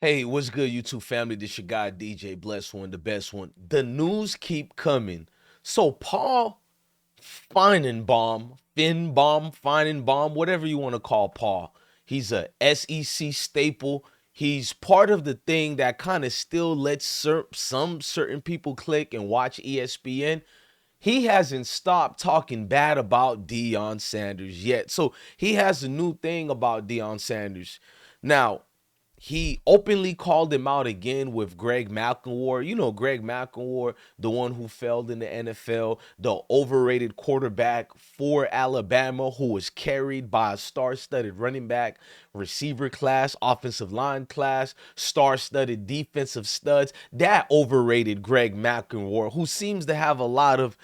Hey, what's good, YouTube family? This your guy DJ Bless One, the best one. The news keep coming. So Paul Finebaum, whatever you want to call Paul. He's a SEC staple. He's part of the thing that kind of still lets some certain people click and watch ESPN. He hasn't stopped talking bad about Deion Sanders yet. So he has a new thing about Deion Sanders. Now, he openly called him out again with Greg McElroy. You know, Greg McElroy, the one who failed in the NFL, the overrated quarterback for Alabama, who was carried by a star-studded running back, receiver class, offensive line class, star-studded defensive studs. That overrated Greg McElroy, who seems to have a lot of,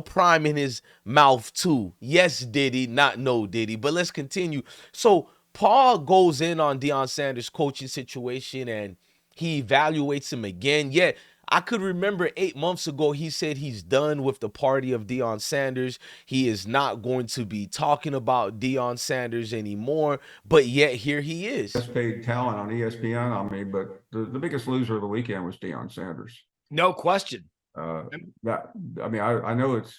prime in his mouth too. Yes, Diddy, not no Diddy. But let's continue. So Paul goes in on Deion Sanders' coaching situation and he evaluates him again. Yet I could remember 8 months ago he said he's done with the party of Deion Sanders. He is not going to be talking about Deion Sanders anymore. But yet here he is. Best paid talent on ESPN. But the biggest loser of the weekend was Deion Sanders. No question. I know it's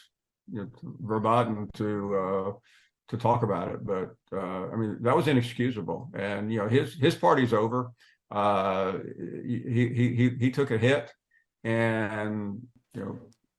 verboten to talk about it, but that was inexcusable. And his party's over. He took a hit, and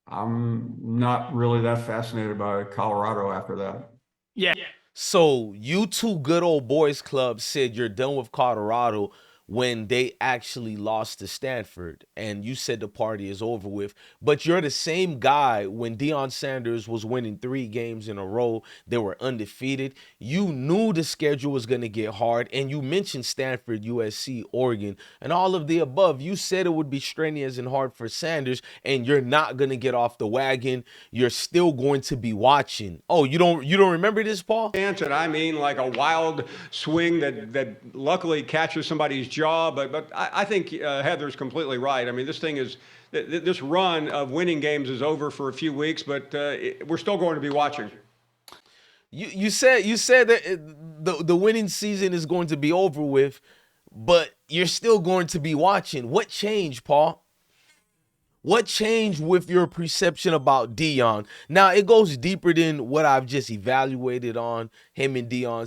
I'm not really that fascinated by Colorado after that. Yeah. So you two good old boys club said you're done with Colorado when they actually lost to Stanford, and you said the party is over with. But you're the same guy when Deion Sanders was winning 3 games in a row. They were undefeated. You knew the schedule was going to get hard, and you mentioned Stanford, USC, Oregon, and all of the above. You said it would be strenuous and hard for Sanders, and you're not going to get off the wagon. You're still going to be watching. Oh, you don't remember this, Paul? Like a wild swing that luckily catches somebody's jaw. But I think Heather's completely right. I mean, this run of winning games is over for a few weeks, but we're still going to be watching. You said that the winning season is going to be over with, but you're still going to be watching. What changed, Paul? What changed with your perception about Deion? Now, it goes deeper than what I've just evaluated on him and Deion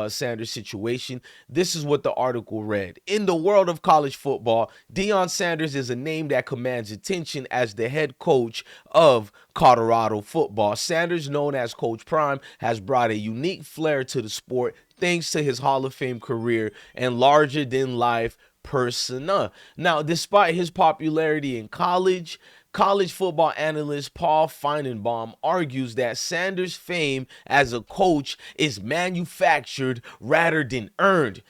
Sanders' situation. This is what the article read. In the world of college football, Deion Sanders is a name that commands attention as the head coach of Colorado football. Sanders, known as Coach Prime, has brought a unique flair to the sport thanks to his Hall of Fame career and larger-than-life persona. Now, despite his popularity in college football analyst Paul Finebaum argues that Sanders' fame as a coach is manufactured rather than earned.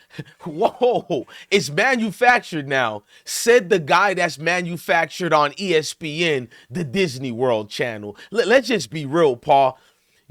Whoa, it's manufactured now, said the guy that's manufactured on ESPN, the Disney World channel. Let's just be real, Paul.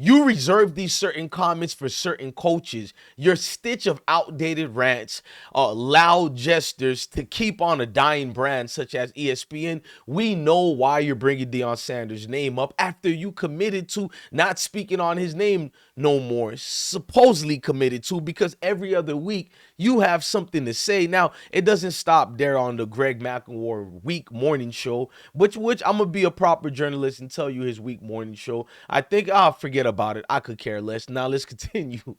You reserve these certain comments for certain coaches. Your stitch of outdated rants, loud gestures to keep on a dying brand such as ESPN. We know why you're bringing Deion Sanders' name up after you committed to not speaking on his name no more. Supposedly committed to, because every other week you have something to say. Now, it doesn't stop there on the Greg McElroy week morning show, which I'm going to be a proper journalist and tell you his week morning show. I think I'll forget about it. I could care less. Now let's continue.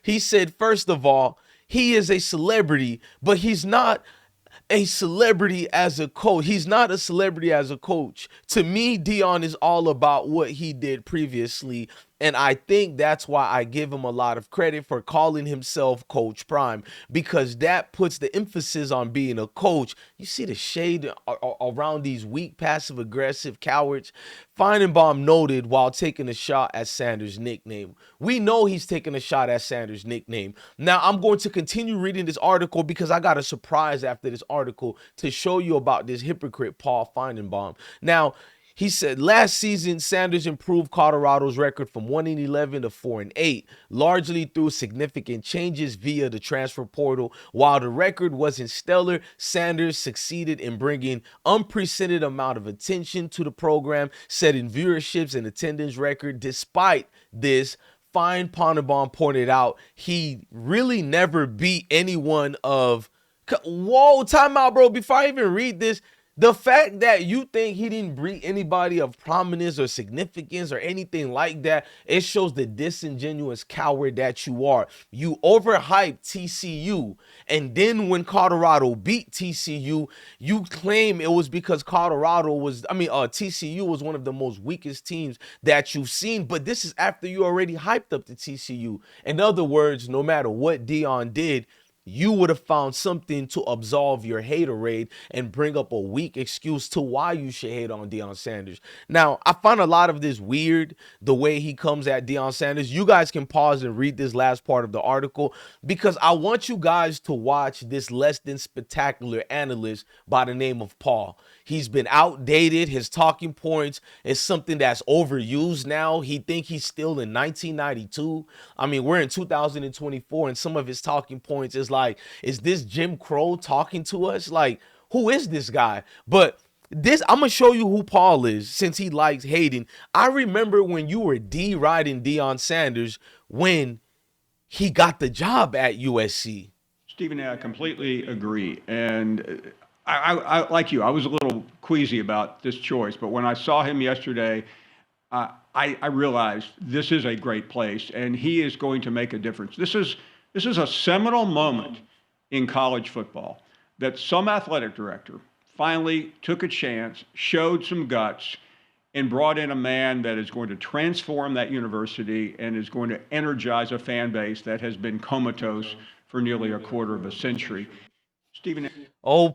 He said, first of all, he is a celebrity, but he's not a celebrity as a coach. He's not a celebrity as a coach. To me, Deion is all about what he did previously. And I think that's why I give him a lot of credit for calling himself Coach Prime, because that puts the emphasis on being a coach. You see the shade around these weak, passive-aggressive cowards. Finebaum noted while taking a shot at Sanders' nickname. We know he's taking a shot at Sanders' nickname. Now, I'm going to continue reading this article because I got a surprise after this article to show you about this hypocrite Paul Finebaum. Now, he said last season, Sanders improved Colorado's record from 1-11 to 4-8, largely through significant changes via the transfer portal. While the record wasn't stellar, Sanders succeeded in bringing unprecedented amount of attention to the program, setting viewerships and attendance record. Despite this, Finebaum pointed out he really never beat anyone of Whoa, time out, bro. Before I even read this, the fact that you think he didn't bring anybody of prominence or significance or anything like that, it shows the disingenuous coward that you are. You overhyped TCU, and then when Colorado beat TCU, you claim it was because TCU was one of the most weakest teams that you've seen, but this is after you already hyped up the TCU. In other words, no matter what Deion did, you would have found something to absolve your haterade and bring up a weak excuse to why you should hate on Deion Sanders. Now, I find a lot of this weird, the way he comes at Deion Sanders. You guys can pause and read this last part of the article because I want you guys to watch this less than spectacular analyst by the name of Paul. He's been outdated. His talking points is something that's overused now. He think he's still in 1992. I mean, we're in 2024, and some of his talking points is like, is this Jim Crow talking to us? Like, who is this guy? But this, I'm going to show you who Paul is since he likes hating. I remember when you were deriding Deion Sanders when he got the job at USC. Stephen, I completely agree. And I like you, I was a little queasy about this choice, but when I saw him yesterday, I realized this is a great place, and he is going to make a difference. This is a seminal moment in college football that some athletic director finally took a chance, showed some guts, and brought in a man that is going to transform that university and is going to energize a fan base that has been comatose for nearly a quarter of a century. Stephen. Paul.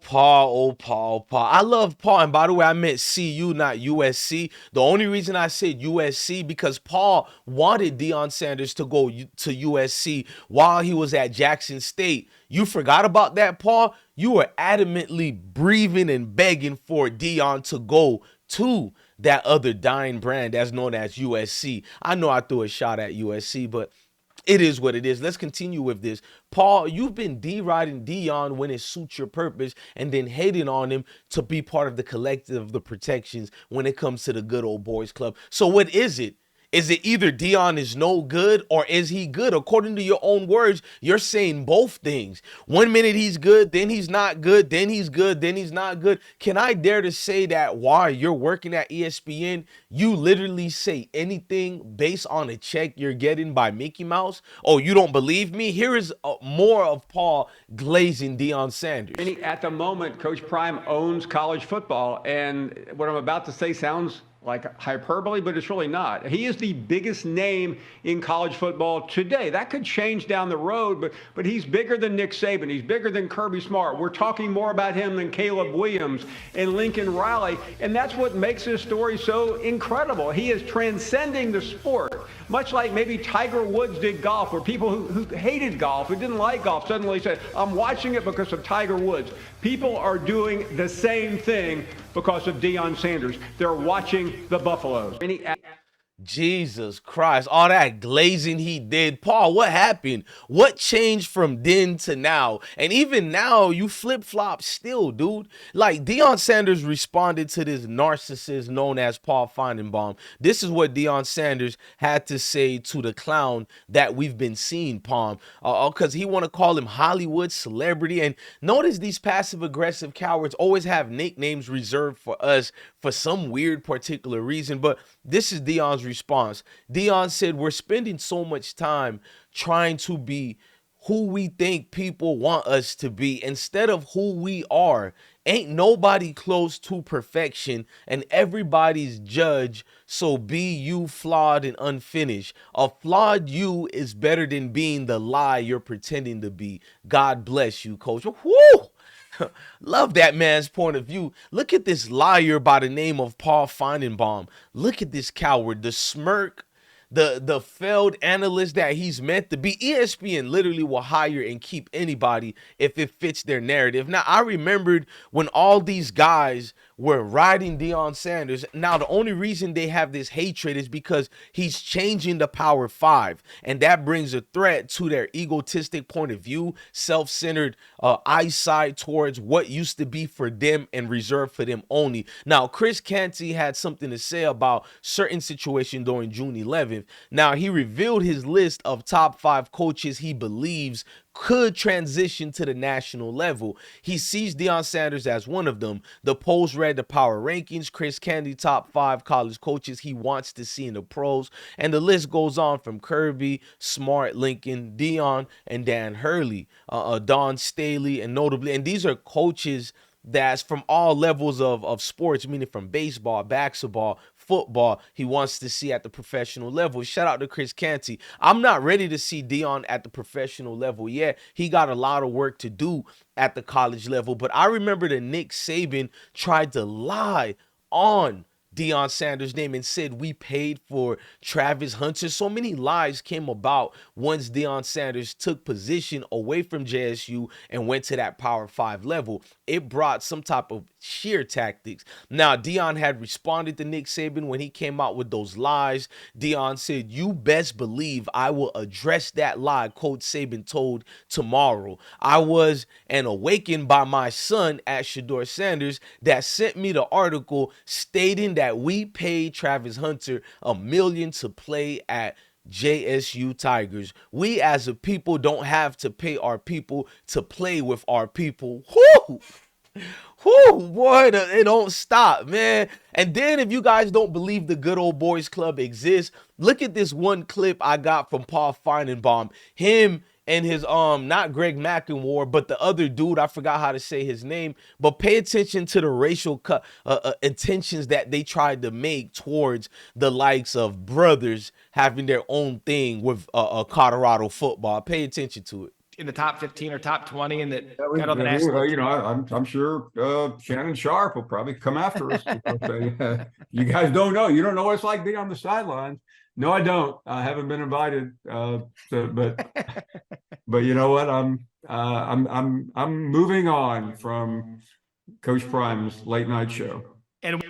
I love Paul. And by the way, I meant CU, not USC. The only reason I said USC because Paul wanted Deion Sanders to go to USC while he was at Jackson State. You forgot about that, Paul? You were adamantly breathing and begging for Deion to go to that other dying brand that's known as USC. I know I threw a shot at USC, but it is what it is. Let's continue with this. Paul, you've been deriding Deion when it suits your purpose and then hating on him to be part of the collective of the protections when it comes to the good old boys club. So what is it? Is it either Deion is no good or is he good? According to your own words, you're saying both things. 1 minute he's good, then he's not good, then he's good, then he's not good. Can I dare to say that while you're working at ESPN, you literally say anything based on a check you're getting by Mickey Mouse? Oh, you don't believe me? Here is more of Paul glazing Deion Sanders. At the moment, Coach Prime owns college football, and what I'm about to say sounds like hyperbole, but it's really not. He is the biggest name in college football today. That could change down the road, but he's bigger than Nick Saban. He's bigger than Kirby Smart. We're talking more about him than Caleb Williams and Lincoln Riley, and that's what makes his story so incredible. He is transcending the sport, much like maybe Tiger Woods did golf, where people who hated golf, who didn't like golf, suddenly said, I'm watching it because of Tiger Woods. People are doing the same thing because of Deion Sanders. They're watching the Buffaloes. Jesus Christ, all that glazing he did. Paul, what happened? What changed from then to now? And even now, you flip-flop still, dude. Like, Deion Sanders responded to this narcissist known as Paul Finebaum. This is what Deion Sanders had to say to the clown that we've been seeing, Palm. Because he want to call him Hollywood celebrity. And notice these passive-aggressive cowards always have nicknames reserved for us for some weird particular reason. But this is Deion's response. Deion said, we're spending so much time trying to be who we think people want us to be instead of who we are. Ain't nobody close to perfection and everybody's judge. So be you flawed and unfinished. A flawed you is better than being the lie you're pretending to be. God bless you, coach. Woo! Love that man's point of view. Look at this liar by the name of Paul Finebaum. Look at this coward, the smirk, the failed analyst that he's meant to be. ESPN literally will hire and keep anybody if it fits their narrative. Now, I remembered when all these guys were riding Deion Sanders. Now, the only reason they have this hatred is because he's changing the Power Five, and that brings a threat to their egotistic point of view, self-centered eyesight towards what used to be for them and reserved for them only. Now, Chris Canty had something to say about certain situation during June 11th. 7th. Now, he revealed his list of top 5 coaches he believes could transition to the national level. He sees Deion Sanders as one of them. The Post read the power rankings, Chris Candy top 5 college coaches he wants to see in the pros, and the list goes on from Kirby, Smart, Lincoln, Deion, and Dan Hurley, Don Staley, and notably, and these are coaches that's from all levels of sports, meaning from baseball, basketball, football, he wants to see at the professional level. Shout out to Chris Canty. I'm not ready to see Deion at the professional level yet. He got a lot of work to do at the college level, but I remember that Nick Saban tried to lie on Deion Sanders' name and said we paid for Travis Hunter. So many lies came about once Deion Sanders took position away from JSU and went to that Power 5 level. It brought some type of sheer tactics. Now, Deion had responded to Nick Saban when he came out with those lies. Deion said, "You best believe I will address that lie Coach Saban told tomorrow. I was awakened by my son at Shedeur Sanders that sent me the article stating that we paid Travis Hunter $1 million to play at JSU Tigers. We as a people don't have to pay our people to play with our people." Whoo! Whoo, boy, it don't stop, man. And then if you guys don't believe the Good Old Boys Club exists, look at this one clip I got from Paul Feinenbaum. Him and his not Greg McElroy, but the other dude, I forgot how to say his name, but pay attention to the racial intentions that they tried to make towards the likes of brothers having their own thing with Colorado football. Pay attention to it. In the top 15 or top 20 and that Yeah, got on the national. you know, I'm sure Shannon Sharp will probably come after us. You guys don't know. You don't know what it's like being on the sidelines. No, I don't. I haven't been invited. But you know what? I'm moving on from Coach Prime's late night show. And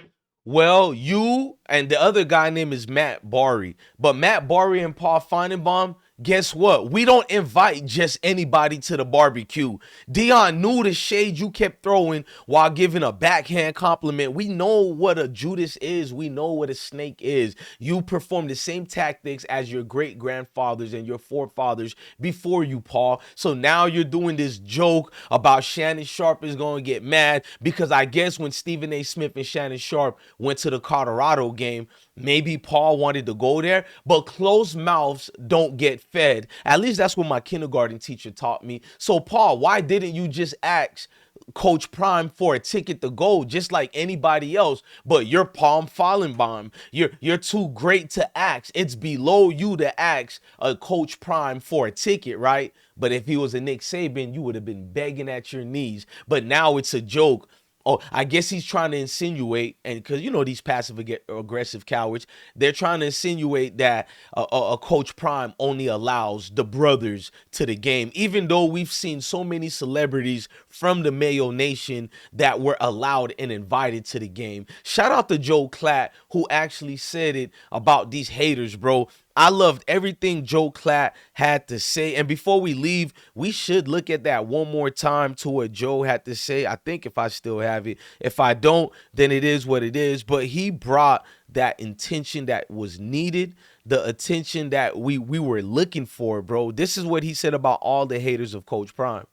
Well, you and the other guy name is Matt Barry. But Matt Barry and Paul Feinenbaum, guess what? We don't invite just anybody to the barbecue. Deion knew the shade you kept throwing while giving a backhand compliment. We know what a Judas is. We know what a snake is. You perform the same tactics as your great-grandfathers and your forefathers before you, Paul. So now you're doing this joke about Shannon Sharp is going to get mad because I guess when Stephen A. Smith and Shannon Sharp went to the Colorado game, maybe Paul wanted to go there, but closed mouths don't get fed. At least that's what my kindergarten teacher taught me. So, Paul, why didn't you just ask Coach Prime for a ticket to go just like anybody else? But you're Palm Fallenbaum. You're too great to ask. It's below you to ask a Coach Prime for a ticket, right? But if he was a Nick Saban, you would have been begging at your knees. But now it's a joke. Oh, I guess he's trying to insinuate, and because you know these passive aggressive cowards, they're trying to insinuate that a Coach Prime only allows the brothers to the game, even though we've seen so many celebrities from the Mayo Nation that were allowed and invited to the game. Shout out to Joe Klatt, who actually said it about these haters, bro. I loved everything Joe Klatt had to say. And before we leave, we should look at that one more time to what Joe had to say. I think if I still have it. If I don't, then it is what it is. But he brought that intention that was needed, the attention that we were looking for, bro. This is what he said about all the haters of Coach Prime.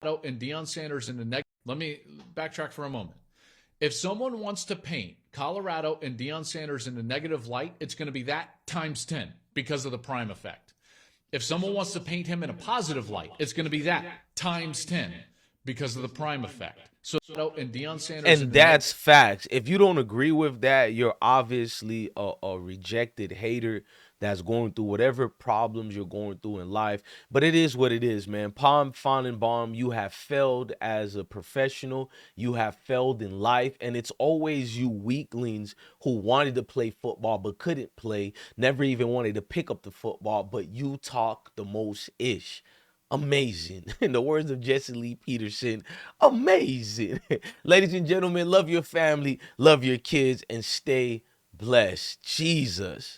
And Deion Sanders in the next. Let me backtrack for a moment. If someone wants to paint Colorado and Deion Sanders in a negative light, it's going to be that times 10 because of the Prime effect. If someone wants to paint him in a positive light, it's going to be that times 10 because of the Prime effect. So and Deion Sanders, and that's facts. If you don't agree with that, you're obviously a rejected hater that's going through whatever problems you're going through in life. But it is what it is, man. Palm Fallenbaum, you have failed as a professional. You have failed in life. And it's always you weaklings who wanted to play football but couldn't play, never even wanted to pick up the football, but you talk the most ish. Amazing. In the words of Jesse Lee Peterson, amazing. Ladies and gentlemen, love your family, love your kids, and stay blessed. Jesus.